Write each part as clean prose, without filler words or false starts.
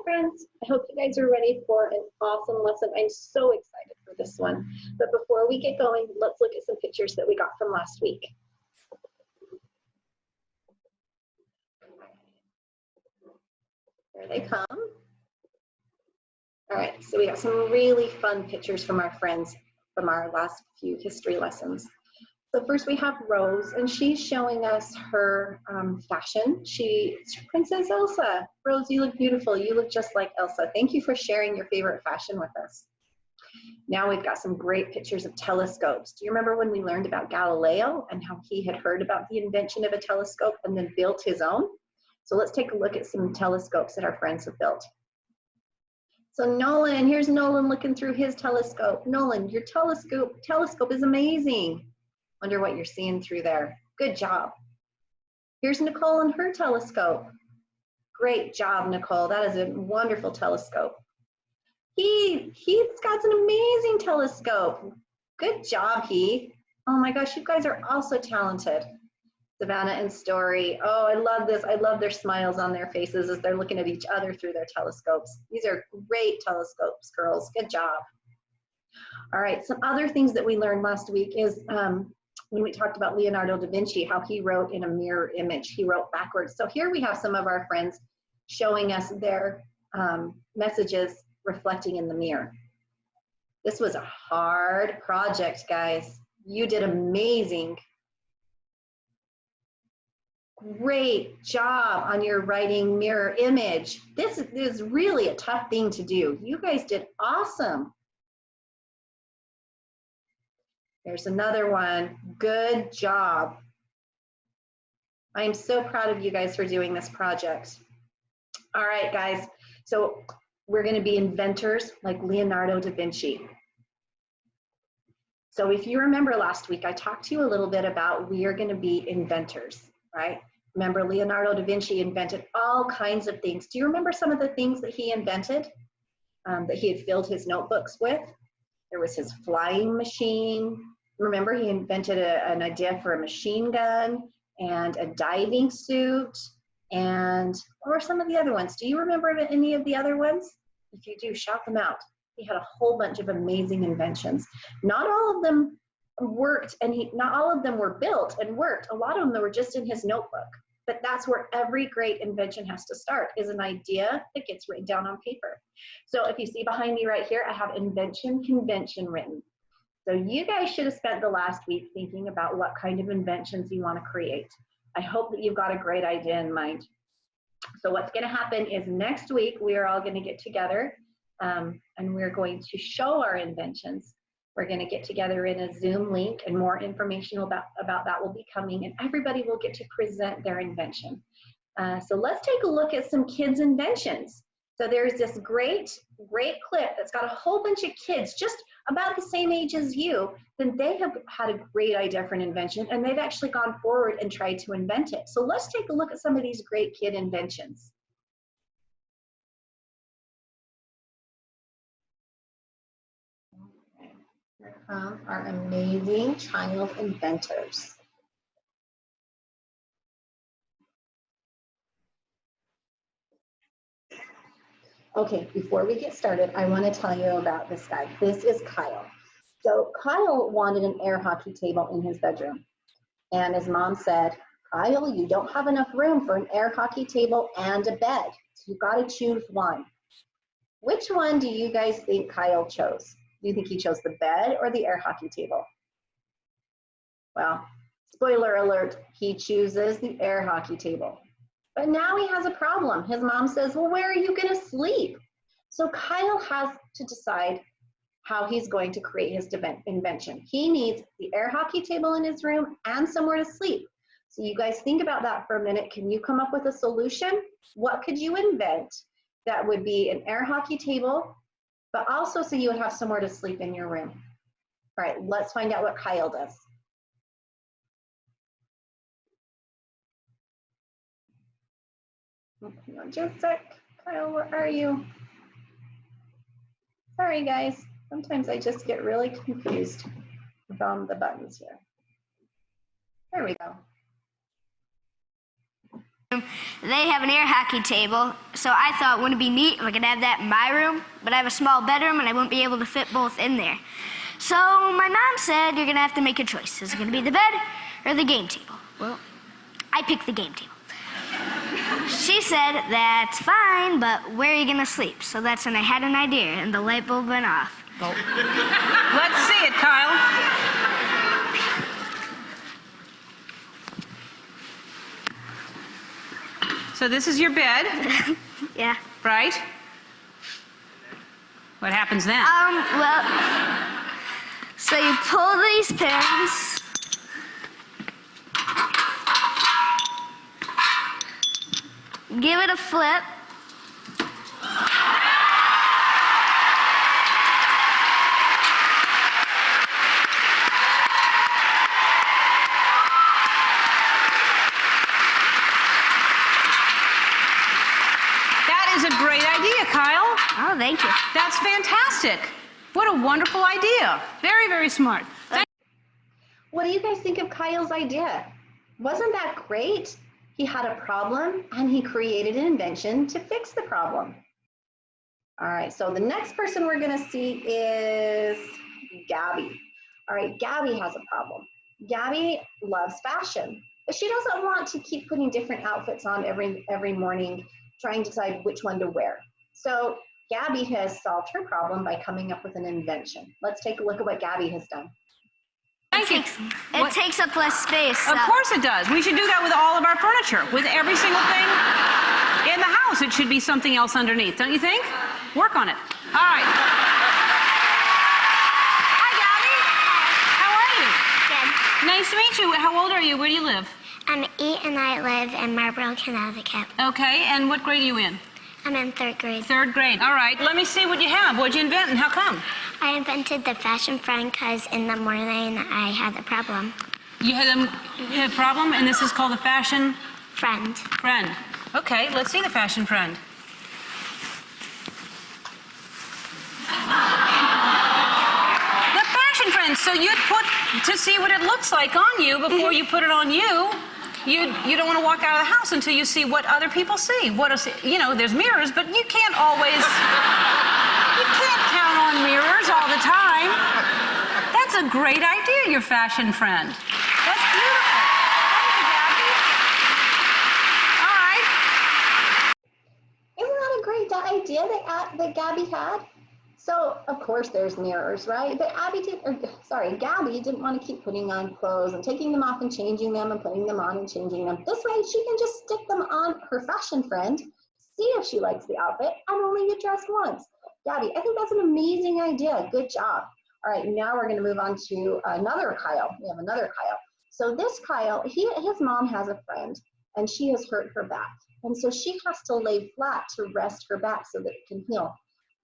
friends. I hope you guys are ready for an awesome lesson. I'm so excited for this one. But before we get going, let's look at some pictures that we got from last week. There they come. All right, so we got some really fun pictures from our friends from our last few history lessons. So first we have Rose, and she's showing us her fashion. She's Princess Elsa. Rose, you look beautiful. You look just like Elsa. Thank you for sharing your favorite fashion with us. Now we've got some great pictures of telescopes. Do you remember when we learned about Galileo and how he had heard about the invention of a telescope and then built his own? So let's take a look at some telescopes that our friends have built. So Nolan, here's Nolan looking through his telescope. Nolan, your telescope is amazing. Wonder what you're seeing through there. Good job. Here's Nicole and her telescope. Great job, Nicole. That is a wonderful telescope. Heath's got an amazing telescope. Good job, Heath. Oh my gosh, you guys are also talented. Savannah and Story. Oh, I love this. I love their smiles on their faces as they're looking at each other through their telescopes. These are great telescopes, girls. Good job. All right, some other things that we learned last week is when we talked about Leonardo da Vinci, how he wrote in a mirror image. He wrote backwards. So here we have some of our friends showing us their messages reflecting in the mirror. This was a hard project, guys. You did amazing. Great job on your writing mirror image. This is really a tough thing to do. You guys did awesome. There's another one. Good job. I am so proud of you guys for doing this project. All right, guys. So we're going to be inventors like Leonardo da Vinci. So if you remember last week, I talked to you a little bit about we are going to be inventors, right? Remember, Leonardo da Vinci invented all kinds of things. Do you remember some of the things that he invented that he had filled his notebooks with? There was his flying machine. Remember, he invented an idea for a machine gun and a diving suit. And what were some of the other ones? Do you remember any of the other ones? If you do, shout them out. He had a whole bunch of amazing inventions. Not all of them worked, and not all of them were built and worked. A lot of them were just in his notebook. But that's where every great invention has to start, is an idea that gets written down on paper. So if you see behind me right here, I have invention convention written. So you guys should have spent the last week thinking about what kind of inventions you want to create. I hope that you've got a great idea in mind. So what's going to happen is next week we are all going to get together and we're going to show our inventions. We're going to get together in a Zoom link, and more information about that will be coming, and everybody will get to present their invention. So let's take a look at some kids' inventions. So there's this great clip that's got a whole bunch of kids just about the same age as you. Then they have had a great idea for an invention, and they've actually gone forward and tried to invent it. So let's take a look at some of these great kid inventions. Here come our amazing child inventors. Okay, before we get started, I want to tell you about this guy. This is Kyle. So Kyle wanted an air hockey table in his bedroom. And his mom said, Kyle, you don't have enough room for an air hockey table and a bed. So you've got to choose one. Which one do you guys think Kyle chose? Do you think he chose the bed or the air hockey table? Well, spoiler alert, he chooses the air hockey table. But now he has a problem. His mom says, well, where are you going to sleep? So Kyle has to decide how he's going to create his invention. He needs the air hockey table in his room and somewhere to sleep. So you guys think about that for a minute. Can you come up with a solution? What could you invent that would be an air hockey table, but also so you would have somewhere to sleep in your room? All right, let's find out what Kyle does. Hang on just a sec. Kyle, where are you? Sorry, guys. Sometimes I just get really confused from the buttons here. There we go. They have an air hockey table, so I thought wouldn't it be neat if I could have that in my room, but I have a small bedroom and I wouldn't be able to fit both in there. So my mom said, you're gonna have to make a choice. Is it gonna be the bed or the game table? Well, I picked the game table. She said, that's fine, but where are you gonna sleep? So that's when I had an idea and the light bulb went off. Let's see it, Kyle. So this is your bed, Yeah. right? What happens then? Well, so you pull these pins. Give it a flip. That is a great idea, Kyle. Oh, thank you. That's fantastic. What a wonderful idea. Very, very smart. What do you guys think of Kyle's idea? Wasn't that great? He had a problem and he created an invention to fix the problem. All right, so the next person we're gonna see is Gabby. All right, Gabby has a problem. Gabby loves fashion, but she doesn't want to keep putting different outfits on every morning, trying to decide which one to wear. So Gabby has solved her problem by coming up with an invention. Let's take a look at what Gabby has done. It takes up less space. Of course it does. We should do that with all of our furniture. With every single thing in the house, it should be something else underneath, don't you think? Work on it. All right. Hi, Gabby. How are you? Good. Nice to meet you. How old are you? Where do you live? I'm 8 and I live in Marlborough, Connecticut. Okay, and what grade are you in? I'm in 3rd grade. 3rd grade. All right, let me see what you have. What'd you invent and how come? I invented the fashion friend because in the morning I had a problem. You had a problem, and this is called the fashion Friend. friend. Okay, let's see the fashion friend. The fashion friend. So you'd put to see what it looks like on you before you put it on you. You don't want to walk out of the house until you see what other people see. There's mirrors, but you can't always. You can't count on mirrors all the time. That's a great idea, your fashion friend. That's beautiful. Thank you, Gabby. All right. Isn't that a great idea that Gabby had? So of course there's mirrors, right? But Gabby didn't want to keep putting on clothes and taking them off and changing them and putting them on and changing them. This way she can just stick them on her fashion friend, see if she likes the outfit, and only get dressed once. Gabby, I think that's an amazing idea. Good job. All right, now we're going to move on to another Kyle. We have another Kyle. So this Kyle, his mom has a friend, and she has hurt her back. And so she has to lay flat to rest her back so that it can heal.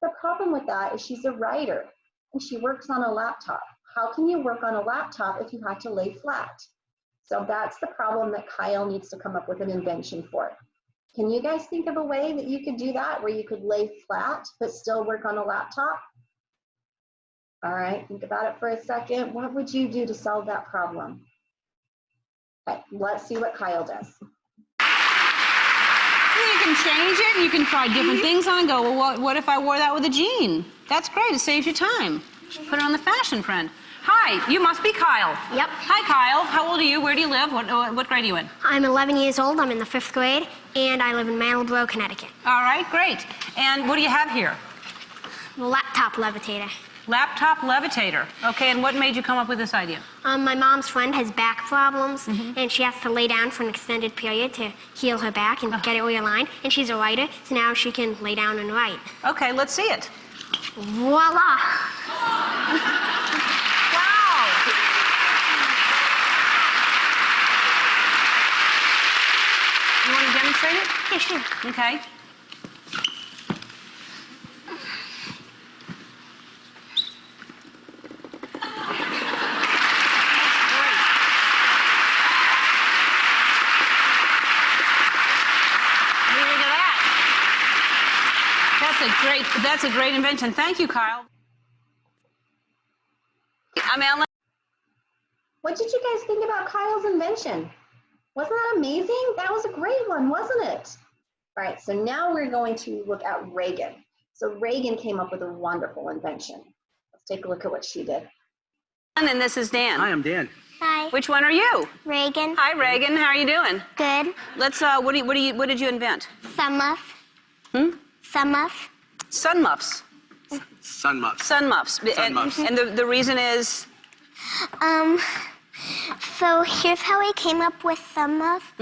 The problem with that is she's a writer, and she works on a laptop. How can you work on a laptop if you have to lay flat? So that's the problem that Kyle needs to come up with an invention for. Can you guys think of a way that you could do that, where you could lay flat but still work on a laptop? All right, think about it for a second. What would you do to solve that problem? Okay, let's see what Kyle does. You can change it, and you can try different things on and go, well, what if I wore that with a jean? That's great, it saves you time. Put it on the fashion friend. Hi, you must be Kyle. Yep. Hi, Kyle. How old are you? Where do you live? What grade are you in? I'm 11 years old. I'm in the 5th grade, and I live in Marlborough, Connecticut. All right, great. And what do you have here? Laptop levitator. Laptop levitator. Okay, and what made you come up with this idea? My mom's friend has back problems, and she has to lay down for an extended period to heal her back and get it realigned. And she's a writer, so now she can lay down and write. Okay, let's see it. Voila! Wow! You want to demonstrate it? Yeah, sure. Okay. That's a great invention. Thank you, Kyle. I'm Ellen. What did you guys think about Kyle's invention? Wasn't that amazing? That was a great one, wasn't it? All right, so now we're going to look at Reagan. So Reagan came up with a wonderful invention. Let's take a look at what she did. And this is Dan. Hi, I'm Dan. Hi. Which one are you? Reagan. Hi, Reagan. How are you doing? Good. Let's. What did you invent? Sun muff. Sun muff. Sun muffs. Sun muffs. Sun muffs. Sun muffs. And the reason is. So here's how I came up with sun muff.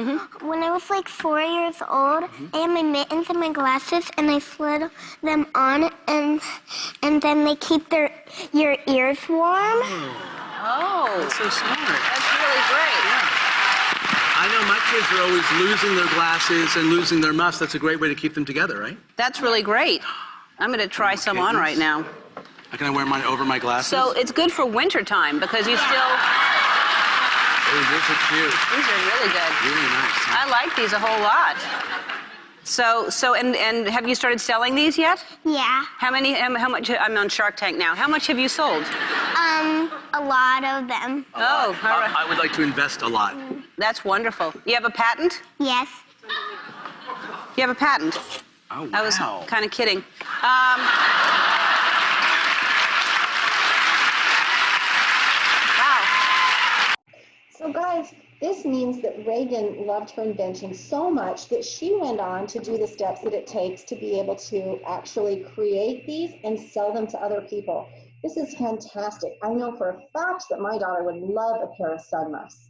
When I was like 4 years old, I had my mittens and my glasses, and I slid them on, and then they keep your ears warm. Oh, That's so smart. that's really great. I know my kids are always losing their glasses and losing their muffs. That's a great way to keep them together, right? That's really great. I'm going to try some on right now. Can I wear mine over my glasses? So it's good for winter time because you still. Oh, these are cute. These are really good. Really nice. I like these a whole lot. And have you started selling these yet? Yeah. How much? I'm on Shark Tank now. How much have you sold? A lot of them. Oh, all right. I would like to invest a lot. That's wonderful. You have a patent? Yes. You have a patent? Oh, wow. I was kind of kidding. Wow. So guys, this means that Reagan loved her invention so much that she went on to do the steps that it takes to be able to actually create these and sell them to other people. This is fantastic. I know for a fact that my daughter would love a pair of sun muffs.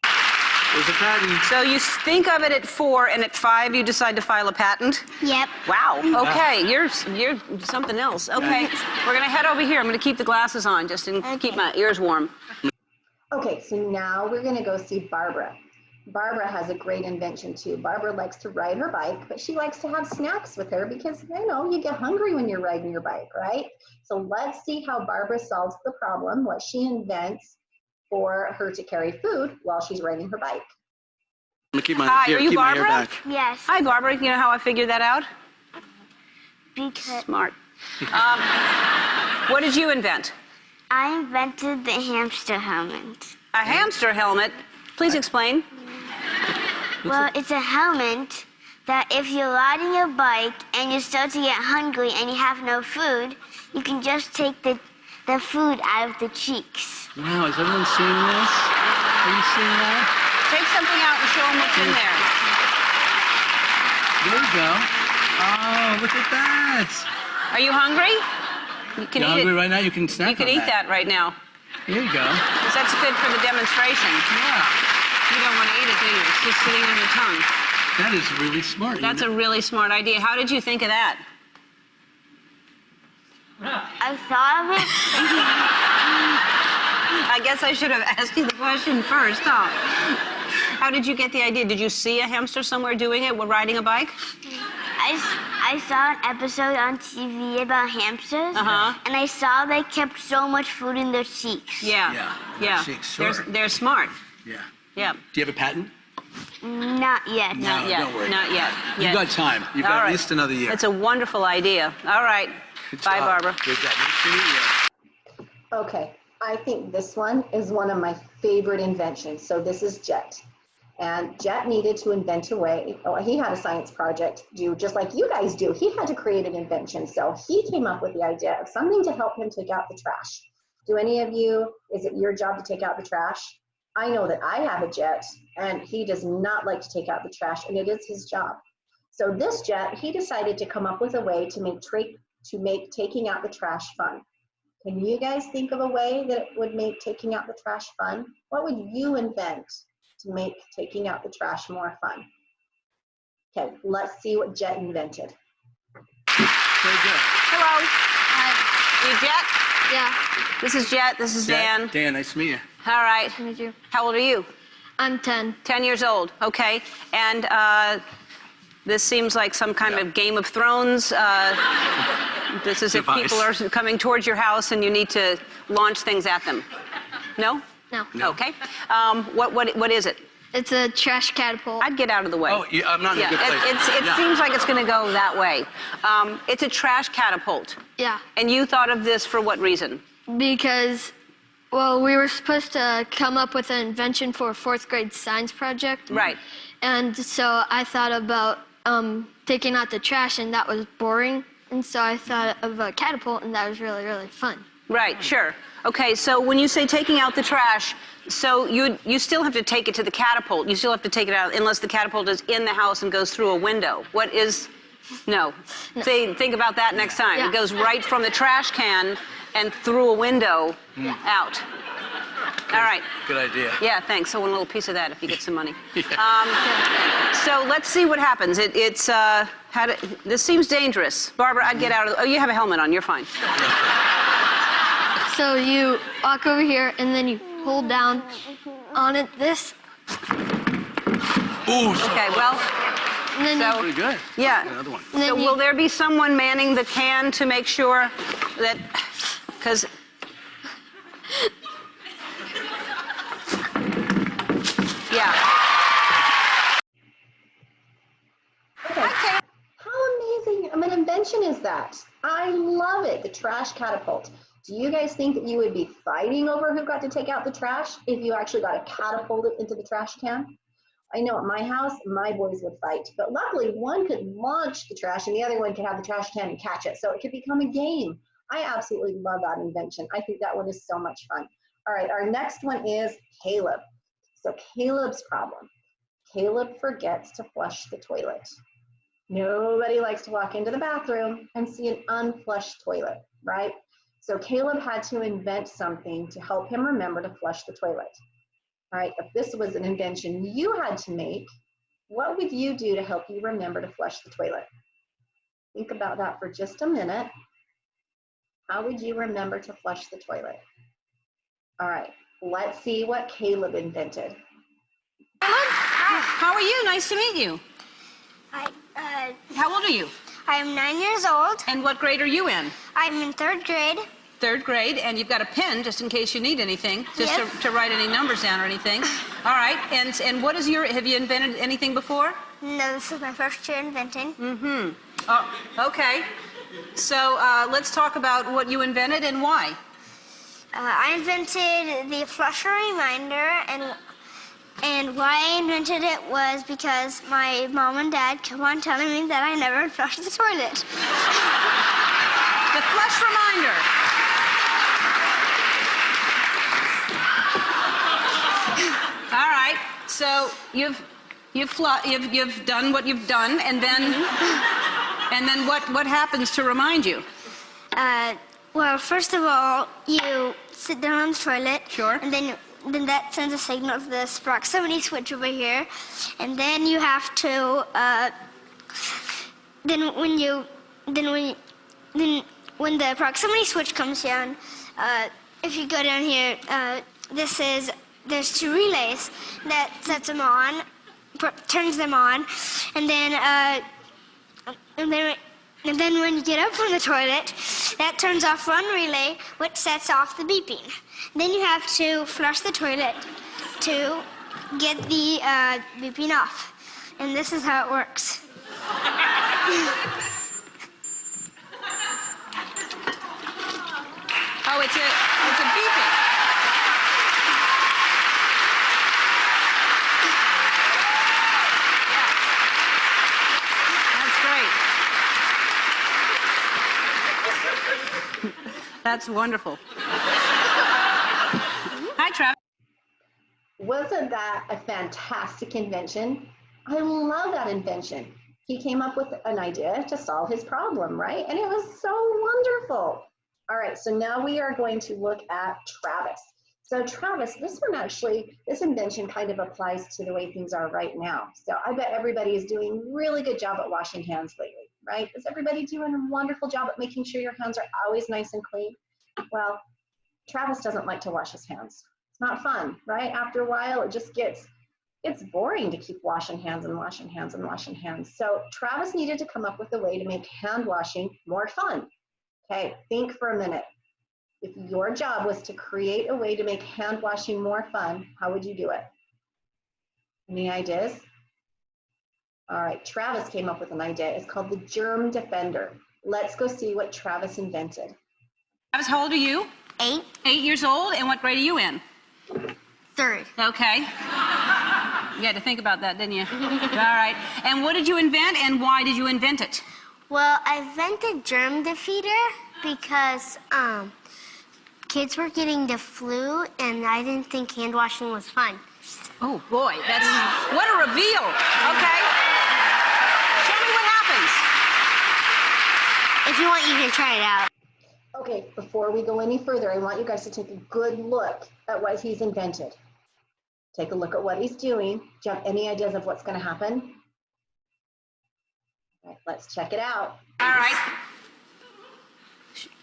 There's a patent. So you think of it at 4, and at 5 you decide to file a patent? Yep. Wow. Okay, you're something else. Okay, we're gonna head over here. I'm gonna keep the glasses on just to keep my ears warm. Okay, so now we're gonna go see Barbara. Barbara has a great invention too. Barbara likes to ride her bike, but she likes to have snacks with her because, you know, you get hungry when you're riding your bike, right? So let's see how Barbara solves the problem, what she invents for her to carry food while she's riding her bike. I'm gonna keep my, Hi, here, are you keep my hair Barbara? back. Yes. Hi, Barbara. You know how I figured that out? Because Smart. What did you invent? I invented the hamster helmet. A hamster helmet. Please explain. Well, it's a helmet that if you're riding your bike and you start to get hungry and you have no food, you can just take the food out of the cheeks. Wow, is everyone seeing this? Are you seeing that? Take something out and show them what's in there. There you go. Oh, look at that. Are you hungry? You can You're eat hungry it. right now? You can snack You can on eat that right now. There you go. 'Cause that's good for the demonstration. Yeah. You don't want to eat it, do you? It's just sitting on your tongue. That is really smart. That's a really smart idea. How did you think of that? I thought of it. I guess I should have asked you the question first, huh? How did you get the idea? Did you see a hamster somewhere doing it while riding a bike? I saw an episode on TV about hamsters, and I saw they kept so much food in their cheeks. Yeah. Cheeks, sure. They're smart. Yeah. Yeah. Do you have a patent? Not yet. No, Not yet. don't worry. Not yet. You've got time. You've got All at right. least another year. It's a wonderful idea. All right. Good Bye, job. Barbara. Good job. Nice to meet you. Okay, I think this one is one of my favorite inventions. So this is Jet. And Jet needed to invent a way, he had a science project due just like you guys do. He had to create an invention. So he came up with the idea of something to help him take out the trash. Do any of you, is it your job to take out the trash? I know that I have a Jet and he does not like to take out the trash, and it is his job. So this Jet, he decided to come up with a way to make taking out the trash fun. Can you guys think of a way that would make taking out the trash fun? What would you invent to make taking out the trash more fun? Okay, let's see what Jet invented. Very good. Hello. Hi. You Jet? Yeah. This is Jet. This is Dan. Dan, nice to meet you. All right. Nice to meet you. How old are you? I'm 10. 10 years old. Okay. And this seems like some kind of Game of Thrones. This is if Device. people are coming towards your house and you need to launch things at them. No? No. Okay. What is it? It's a trash catapult. I'd get out of the way. Oh, yeah, I'm not in a good place. It seems like it's going to go that way. It's a trash catapult. Yeah. And you thought of this for what reason? Because Well, we were supposed to come up with an invention for a 4th grade science project. Right. And so I thought about taking out the trash, and that was boring. And so I thought of a catapult, and that was really, really fun. Right, sure. Okay, so when you say taking out the trash, so you still have to take it to the catapult. You still have to take it out unless the catapult is in the house and goes through a window. What is... No. Think about that next time. Yeah. It goes right from the trash can and through a window out. All right. Good idea. Yeah, thanks. I want a little piece of that if you get some money. So let's see what happens. This seems dangerous. Barbara, I'd get out of... Oh, you have a helmet on. You're fine. So you walk over here, and then you hold down on it this. Ooh, Okay, well... And then So, pretty good. yeah. Another one. and then So you- will there be someone manning the can to make sure that... Because... Yeah. Okay. How amazing of an invention is that? I love it, the trash catapult. Do you guys think that you would be fighting over who got to take out the trash if you actually got to catapult it into the trash can? I know at my house, my boys would fight, but luckily one could launch the trash and the other one could have the trash can and catch it. So it could become a game. I absolutely love that invention. I think that one is so much fun. All right, our next one is Caleb. So Caleb's problem. Caleb forgets to flush the toilet. Nobody likes to walk into the bathroom and see an unflushed toilet, right? So Caleb had to invent something to help him remember to flush the toilet. All right, if this was an invention you had to make, what would you do to help you remember to flush the toilet? Think about that for just a minute. How would you remember to flush the toilet? All right, let's see what Caleb invented. How are you? Nice to meet you. How old are you? I am 9 years old. And what grade are you in? I'm in 3rd grade. 3rd grade, and you've got a pen just in case you need anything, just Yes. to write any numbers down or anything. All right, and what is have you invented anything before? No, this is my first year inventing. Oh, okay. So let's talk about what you invented and why. I invented the flusher reminder, and why I invented it was because my mom and dad kept on telling me that I never flushed the toilet. The flush reminder. All right. So you've done what you've done, and then what happens to remind you? Well, first of all, you sit down on the toilet. Sure. And then that sends a signal to this proximity switch over here, and then you have to. When the proximity switch comes down, if you go down here, there's 2 relays that sets them on, turns them on, and then when you get up from the toilet, that turns off one relay, which sets off the beeping. Then you have to flush the toilet to get the beeping off. And this is how it works. Oh, it's a beeping. Yeah. That's great. That's wonderful. Hi, Travis. Wasn't that a fantastic invention? I love that invention. He came up with an idea to solve his problem, right? And it was so wonderful. All right, so now we are going to look at Travis. So Travis, this invention kind of applies to the way things are right now. So I bet everybody is doing a really good job at washing hands lately, right? Is everybody doing a wonderful job at making sure your hands are always nice and clean? Well, Travis doesn't like to wash his hands. It's not fun, right? After a while, it just gets boring to keep washing hands and washing hands and washing hands. So Travis needed to come up with a way to make hand washing more fun. Okay, think for a minute. If your job was to create a way to make hand washing more fun, how would you do it? Any ideas? All right, Travis came up with an idea. It's called the Germ Defender. Let's go see what Travis invented. Travis, how old are you? 8. 8 years old, and what grade are you in? 3rd. Okay. You had to think about that, didn't you? All right. And what did you invent, and why did you invent it? Well, I invented germ defeater because kids were getting the flu, and I didn't think hand washing was fun. Oh, boy, that's... What a reveal. Okay. Show me what happens. If you want, you can try it out. Okay, before we go any further, I want you guys to take a good look at what he's invented. Take a look at what he's doing. Do you have any ideas of what's going to happen? All right, let's check it out. All right.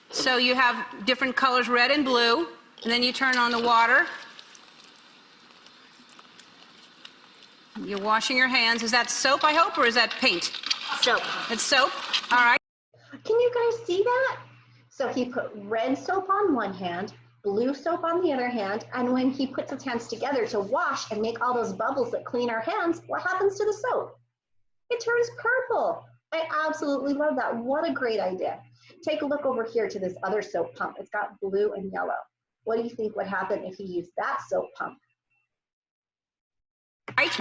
So you have different colors, red and blue, and then you turn on the water. You're washing your hands. Is that soap, I hope, or is that paint? Soap. It's soap? All right. Can you guys see that? So he put red soap on one hand, blue soap on the other hand, and when he puts his hands together to wash and make all those bubbles that clean our hands, what happens to the soap? It turns purple. I absolutely love that. What a great idea. Take a look over here to this other soap pump. It's got blue and yellow. What do you think would happen if he used that soap pump? Right.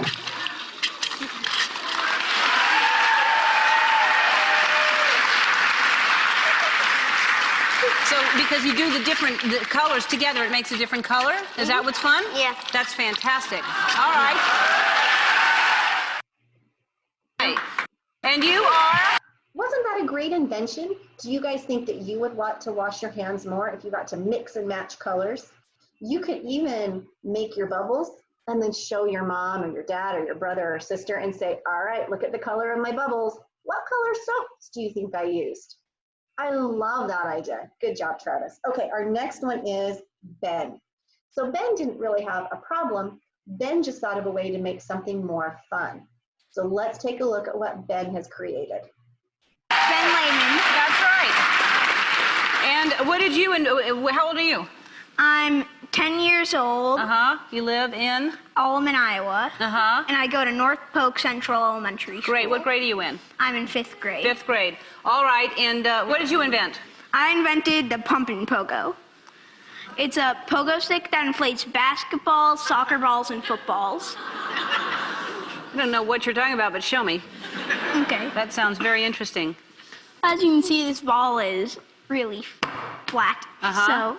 So because you do the colors together, it makes a different color? Is that what's fun? Yeah. That's fantastic. All right. Right. And you are? Wasn't that a great invention? Do you guys think that you would want to wash your hands more if you got to mix and match colors? You could even make your bubbles and then show your mom or your dad or your brother or sister and say, all right, look at the color of my bubbles. What color soaps do you think I used? I love that idea. Good job, Travis. Okay, our next one is Ben. So Ben didn't really have a problem. Ben just thought of a way to make something more fun. So let's take a look at what Ben has created. Ben Lehman. That's right. And what did you, and how old are you? I'm 10 years old. You live in? Allman, Iowa. And I go to North Polk Central Elementary School. Great. What grade are you in? I'm in 5th grade. 5th grade. All right. And what did you invent? I invented the pumping pogo. It's a pogo stick that inflates basketballs, soccer balls, and footballs. I don't know what you're talking about, but show me. Okay. That sounds very interesting. As you can see, this ball is really flat. So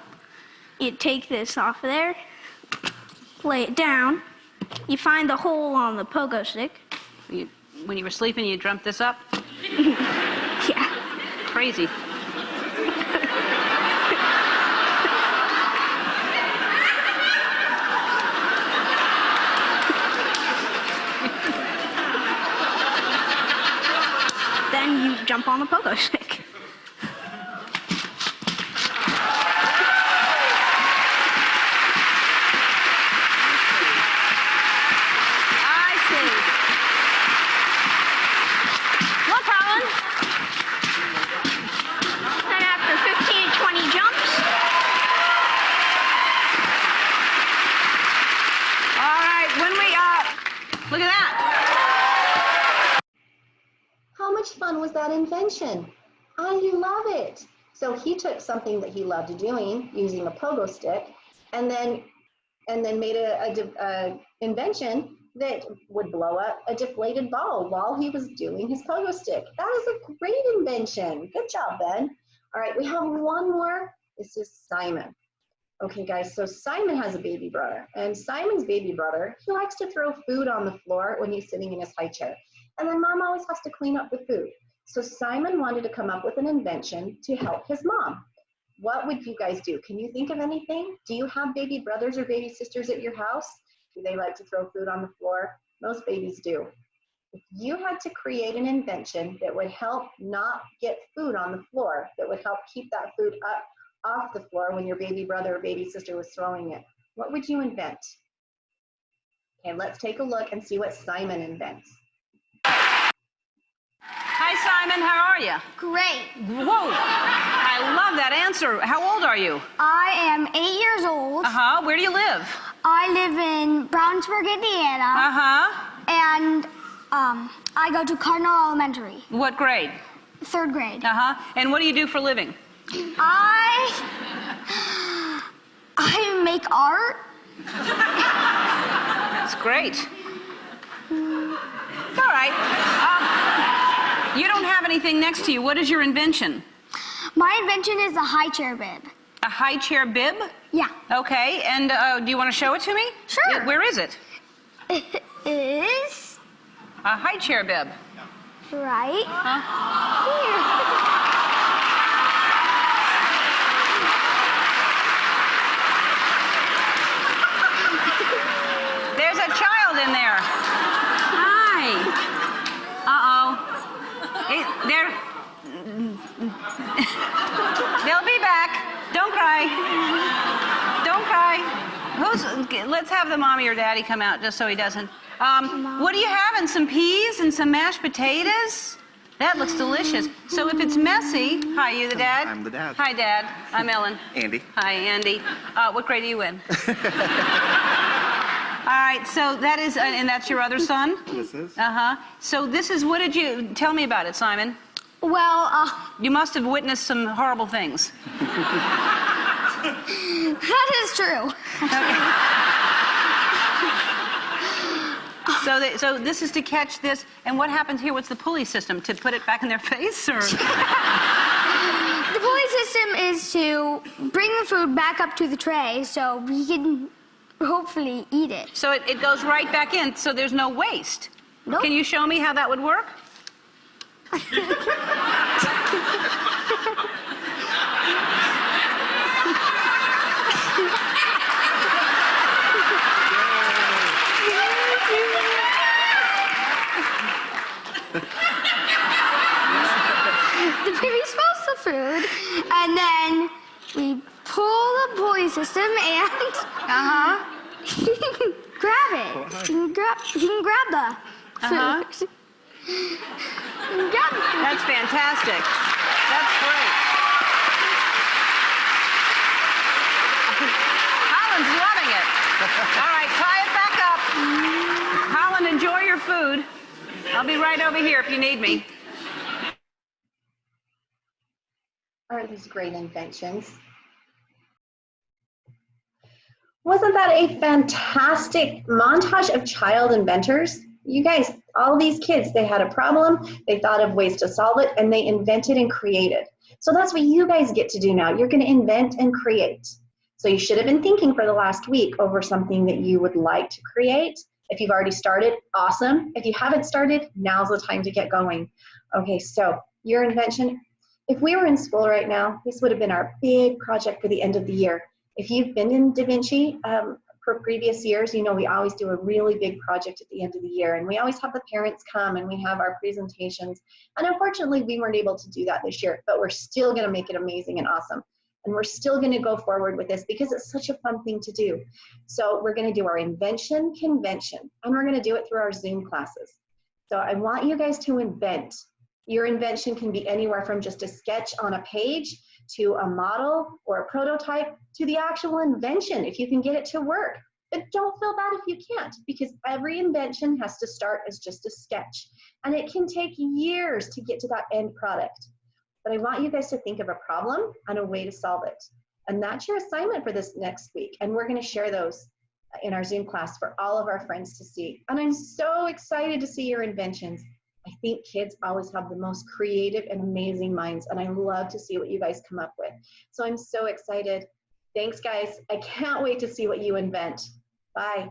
you take this off of there, lay it down. You find the hole on the pogo stick. When you were sleeping, you dreamt this up? Yeah. Crazy. Then you jump on the pogo stick. Look at that. How much fun was that invention? I love it. So he took something that he loved doing, using a pogo stick, and then made a invention that would blow up a deflated ball while he was doing his pogo stick. That is a great invention. Good job, Ben. All right, we have one more. This is Simon. Okay, guys, so Simon has a baby brother, and Simon's baby brother, he likes to throw food on the floor when he's sitting in his high chair, and then mom always has to clean up the food. So Simon wanted to come up with an invention to help his mom. What would you guys do? Can you think of anything? Do you have baby brothers or baby sisters at your house? Do they like to throw food on the floor? Most babies do. If you had to create an invention that would help not get food on the floor, that would help keep that food up off the floor when your baby brother or baby sister was throwing it, what would you invent? Okay, let's take a look and see what Simon invents. Hi, Simon. How are you? Great. Whoa. I love that answer. How old are you? I am 8 years old. Where do you live? I live in Brownsburg, Indiana. And I go to Cardinal Elementary. What grade? 3rd grade. And what do you do for a living? I make art. That's great. All right. You don't have anything next to you. What is your invention? My invention is a high chair bib. A high chair bib? Yeah. Okay, and do you want to show it to me? Sure. Where is it? It is A high chair bib. right There's a child in there. Hi. Uh-oh. They'll be back. Don't cry. Don't cry. Let's have the mommy or daddy come out just so he doesn't. What are you having? Some peas and some mashed potatoes? That looks delicious. So if it's messy, hi, you the dad? I'm the dad. Hi, Dad. I'm Ellen. Andy. Hi, Andy. What grade are you in? All right, so that is, and that's your other son? This is? Uh-huh. So this is, what did you, tell me about it, Simon. Well, You must have witnessed some horrible things. that is true. So this is to catch this, and what happens here? What's the pulley system? To put it back in their face, or? The pulley system is to bring the food back up to the tray so we can hopefully eat it. So it goes right back in, so there's no waste. Nope. Can you show me how that would work? The baby smells the food, and then we pull the pulley system, and he can grab it. He can grab the food. He can grab the food. That's fantastic. That's great. Holland's loving it. All right, tie it back up. Holland, enjoy your food. I'll be right over here if you need me. Aren't these great inventions? Wasn't that a fantastic montage of child inventors? You guys, all these kids, they had a problem, they thought of ways to solve it, and they invented and created. So that's what you guys get to do now. You're going to invent and create. So you should have been thinking for the last week over something that you would like to create. If you've already started, awesome. If you haven't started, now's the time to get going. Okay, so your invention. If we were in school right now, this would have been our big project for the end of the year. If you've been in Da Vinci for previous years, you know we always do a really big project at the end of the year, and we always have the parents come and we have our presentations. And unfortunately, we weren't able to do that this year, but we're still going to make it amazing and awesome. And we're still going to go forward with this because it's such a fun thing to do. So we're going to do our invention convention, and we're going to do it through our Zoom classes. So I want you guys to invent. Your invention can be anywhere from just a sketch on a page to a model or a prototype to the actual invention if you can get it to work. But don't feel bad if you can't, because every invention has to start as just a sketch, and it can take years to get to that end product. But I want you guys to think of a problem and a way to solve it. And that's your assignment for this next week. And we're going to share those in our Zoom class for all of our friends to see. And I'm so excited to see your inventions. I think kids always have the most creative and amazing minds, and I love to see what you guys come up with. So I'm so excited. Thanks, guys. I can't wait to see what you invent. Bye.